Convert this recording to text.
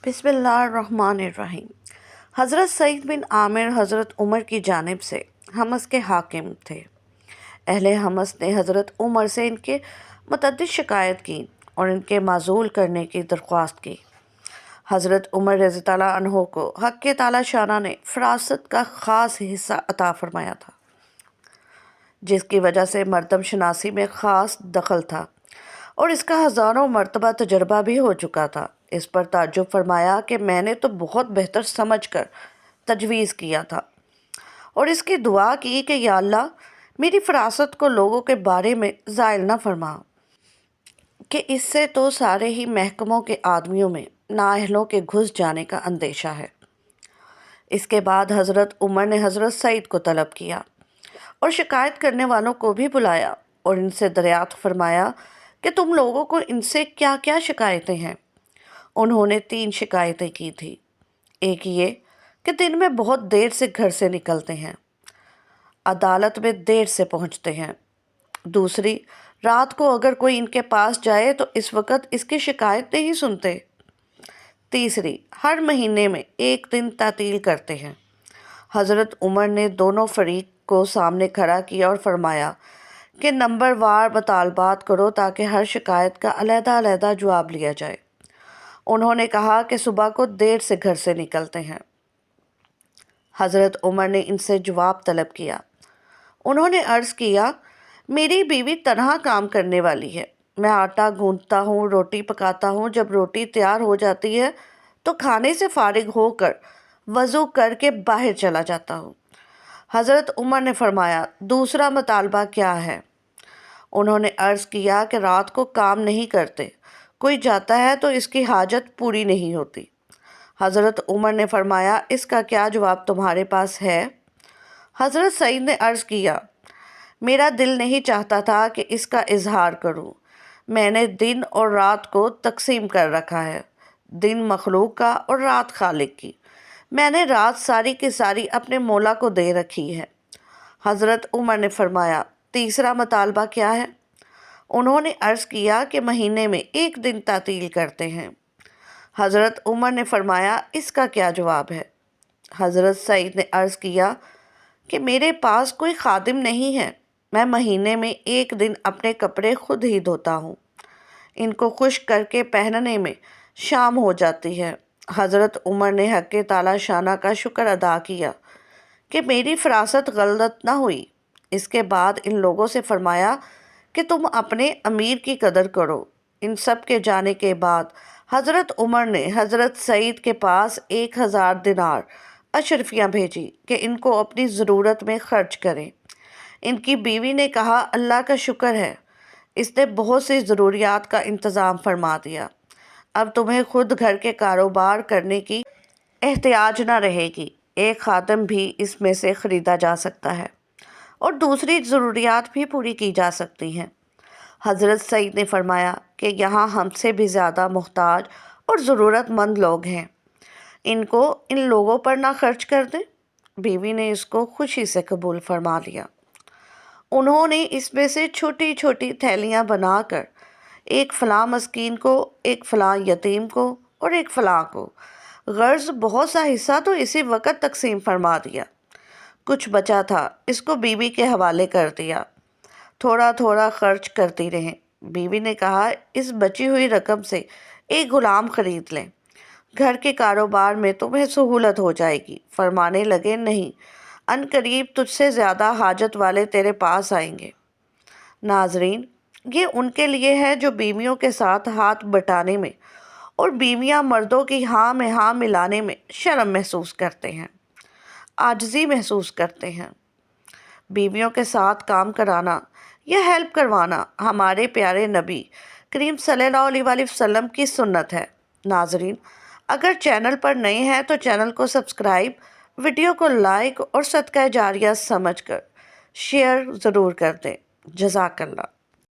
बिस्मिल्लाहिर्रहमानिर्रहीम। हज़रत सईद बिन आमिर हज़रत उमर की जानिब से हमस के हाकिम थे। अहले हमस ने हज़रत उमर से इनके मुतअद्दिद शिकायत की और इनके माज़ूल करने की दरख्वास्त की। हज़रत उमर रज़ी तआला अन्हो को हक़ ताला शाना ने फ़रासत का ख़ास हिस्सा अता फ़रमाया था, जिसकी वजह से मर्दम शनासी में ख़ास दखल था और इसका हज़ारों मरतबा तजर्बा भी हो चुका था। इस पर ताज्जुब फरमाया कि मैंने तो बहुत बेहतर समझकर तजवीज़ किया था और इसकी दुआ की कि या अल्लाह मेरी फ़रासत को लोगों के बारे में ज़ायल न फरमा, कि इससे तो सारे ही महकमों के आदमियों में नाअहलों के घुस जाने का अंदेशा है। इसके बाद हज़रत उमर ने हज़रत सईद को तलब किया और शिकायत करने वालों को भी बुलाया और इनसे दरियाफ्त फरमाया कि तुम लोगों को इनसे क्या क्या शिकायतें हैं। उन्होंने 3 शिकायतें की थी। एक ये कि दिन में बहुत देर से घर से निकलते हैं, अदालत में देर से पहुंचते हैं। दूसरी, रात को अगर कोई इनके पास जाए तो इस वक्त इसकी शिकायत नहीं सुनते। तीसरी, हर महीने में 1 दिन तातील करते हैं। हज़रत उमर ने दोनों फरीक को सामने खड़ा किया और फरमाया कि नंबरवार मुतालबात करो ताकि हर शिकायत का अलहदा-अलहदा जवाब लिया जाए। उन्होंने कहा कि सुबह को देर से घर से निकलते हैं। हज़रत उमर ने इनसे जवाब तलब किया। उन्होंने अर्ज़ किया, मेरी बीवी तनहा काम करने वाली है। मैं आटा गूंथता हूँ, रोटी पकाता हूँ। जब रोटी तैयार हो जाती है तो खाने से फारिग होकर वज़ू करके बाहर चला जाता हूँ। हज़रत उमर ने फरमाया, दूसरा मुतालबा क्या है? उन्होंने अर्ज़ किया कि रात को काम नहीं करते, कोई जाता है तो इसकी हाजत पूरी नहीं होती। हज़रत उमर ने फरमाया, इसका क्या जवाब तुम्हारे पास है? हज़रत सईद ने अर्ज़ किया, मेरा दिल नहीं चाहता था कि इसका इजहार करूं। मैंने दिन और रात को तकसीम कर रखा है, दिन मखलूक का और रात खालिक की। मैंने रात सारी की सारी अपने मौला को दे रखी है। हज़रत उमर ने फरमाया, तीसरा मुतालबा क्या है? उन्होंने अर्ज़ किया कि महीने में 1 दिन तातील करते हैं। हज़रत उमर ने फरमाया, इसका क्या जवाब है? हज़रत सईद ने अर्ज़ किया कि मेरे पास कोई खादिम नहीं है। मैं महीने में 1 दिन अपने कपड़े खुद ही धोता हूँ। इनको खुश्क करके पहनने में शाम हो जाती है। हज़रत उमर ने हक़ ताला शाना का शुक्र अदा किया कि मेरी फ़रासत गलत न हुई। इसके बाद इन लोगों से फरमाया कि तुम अपने अमीर की कदर करो। इन सब के जाने के बाद हज़रत उमर ने हज़रत सईद के पास 1000 दिनार अशरफियाँ भेजी कि इनको अपनी ज़रूरत में खर्च करें। इनकी बीवी ने कहा, अल्लाह का शुक्र है, इसने बहुत सी ज़रूरियात का इंतज़ाम फरमा दिया। अब तुम्हें खुद घर के कारोबार करने की एहतियाज न रहेगी। एक खादिम भी इसमें से ख़रीदा जा सकता है और दूसरी ज़रूरियात भी पूरी की जा सकती हैं। हज़रत सईद ने फरमाया कि यहाँ हमसे भी ज़्यादा मुहताज और ज़रूरतमंद लोग हैं, इनको इन लोगों पर ना खर्च कर दें। बीवी ने इसको खुशी से कबूल फरमा लिया। उन्होंने इसमें से छोटी छोटी थैलियाँ बनाकर एक फ़लाँ मस्कीन को, एक फ़लाँ यतीम को और एक फ़लाँ को, गर्ज़ बहुत सा हिस्सा तो इसी वक्त तकसीम फरमा दिया। कुछ बचा था, इसको बीवी के हवाले कर दिया। थोड़ा थोड़ा खर्च करती रहें। बीवी ने कहा, इस बची हुई रकम से एक ग़ुलाम ख़रीद लें, घर के कारोबार में तुम्हें सहूलत हो जाएगी। फरमाने लगे, नहीं, अनकरीब तुझसे ज़्यादा हाजत वाले तेरे पास आएंगे। नाजरीन, ये उनके लिए है जो बीवियों के साथ हाथ बटाने में और बीवियां मर्दों की हाँ में हाँ मिलाने में शर्म महसूस करते हैं, आजिज़ी महसूस करते हैं। बीवियों के साथ काम कराना या हेल्प करवाना हमारे प्यारे नबी करीम सल्लल्लाहु अलैहि वसल्लम की सुन्नत है। नाजरीन, अगर चैनल पर नए हैं तो चैनल को सब्सक्राइब, वीडियो को लाइक और सदका जारिया समझकर शेयर ज़रूर कर दें। जज़ाकल्लाह।